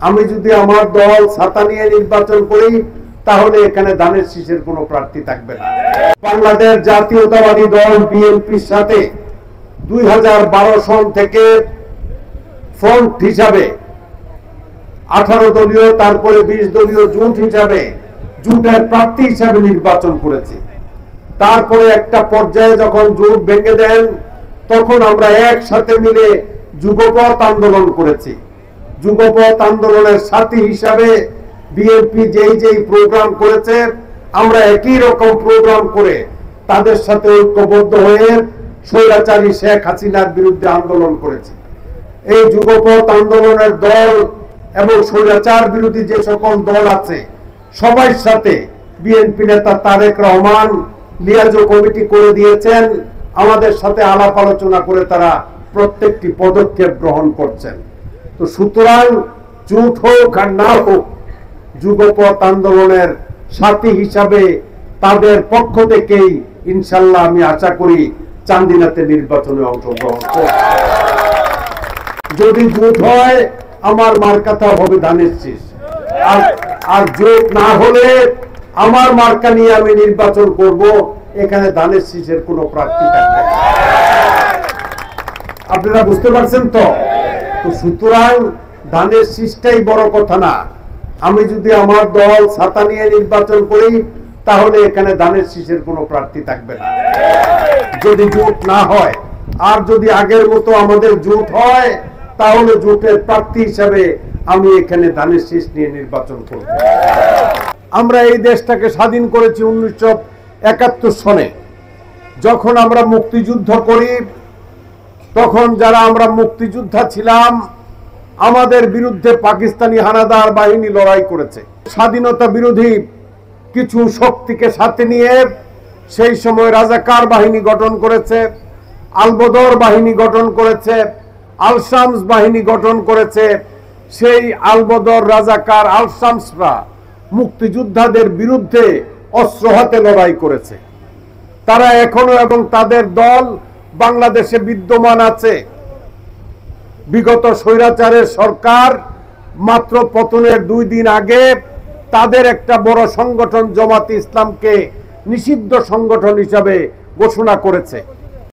আমি যদি আমার দল ছাতা নিয়ে নির্বাচন করি তাহলে এখানে ধানের শীষের কোনো প্রার্থী থাকবে না। বাংলাদেশ জাতীয়তাবাদী দল বিএনপির সাথে 2012 সন থেকে ফ্রন্ট হিসাবে 18 দলীয় তারপরে 20 দলীয় জোট হিসাবে জোটের প্রার্থী হিসাবে নির্বাচন করেছি। তারপরে একটা পর্যায়ে যখন জোট ভেঙে দেন তখন আমরা একসাথে মিলে যুগপথ আন্দোলন করেছি। যুগপথ আন্দোলনের সাথী হিসাবে বিএনপি যেই প্রোগ্রাম করেছে আমরা একই রকম প্রোগ্রাম করে তাদের সাথে ঐক্যবদ্ধ হয়ে স্বৈরাচারী শেখ হাসিনার বিরুদ্ধে আন্দোলন করেছি। এই যুগপথ আন্দোলনের দল এবং স্বৈরাচার বিরোধী যে সকল দল আছে সবার সাথে বিএনপি নেতা তারেক রহমান লিয়াজো কমিটি করে দিয়েছেন। আমাদের সাথে আলাপ আলোচনা করে তারা প্রত্যেকটি পদক্ষেপ গ্রহণ করছেন। তো সুতরাং জোট হোক আর না হোক যুগপথ আন্দোলনের সাথী হিসাবে তাদের পক্ষ থেকেই ইনশাল্লাহ আমি আশা করি চান্দিনাতে নির্বাচনে অংশগ্রহণ করব। যদি জোট হয় আমার মার্কাটা হবে ধানের শীষ, আর জোট না হলে আমার মার্কা নিয়ে আমি নির্বাচন করব। এখানে ধানের শীষের কোনো প্রার্থী থাকবে না। আপনারা বুঝতে পারছেন তো? সুতরাং ধানের শীষটাই বড় কথা না। আমি যদি আমার দল ছাতা নিয়ে নির্বাচন করি তাহলে এখানে ধানের শীষের কোনো প্রার্থী থাকবে না যদি জোট না হয়। আর যদি আগের মতো আমাদের জোট হয় তাহলে জোটের প্রার্থী হিসাবে আমি এখানে ধানের শীষ নিয়ে নির্বাচন করব। আমরা এই দেশটাকে স্বাধীন করেছি 1971 সনে। যখন আমরা মুক্তিযুদ্ধ করি তখন যারা আমরা মুক্তিযোদ্ধা ছিলাম আমাদের বিরুদ্ধে পাকিস্তানি হানাদার বাহিনী লড়াই করেছে। স্বাধীনতা বিরোধী কিছু শক্তিকে সাথে নিয়ে সেই সময় রাজাকার বাহিনী গঠন করেছে, আলবদর বাহিনী গঠন করেছে, আল শামস বাহিনী গঠন করেছে। সেই আলবদর, রাজাকার, আল শামসরা মুক্তিযোদ্ধাদের বিরুদ্ধে অস্ত্র হাতে লড়াই করেছে। তারা এখনো এবং তাদের দল বাংলাদেশে বিদ্যমান আছে। বিগত স্বৈরাচারের সরকার মাত্র পতনের 2 দিন আগে তাদের একটা বড় সংগঠন জামাতে ইসলামকে নিষিদ্ধ সংগঠন হিসাবে ঘোষণা করেছে।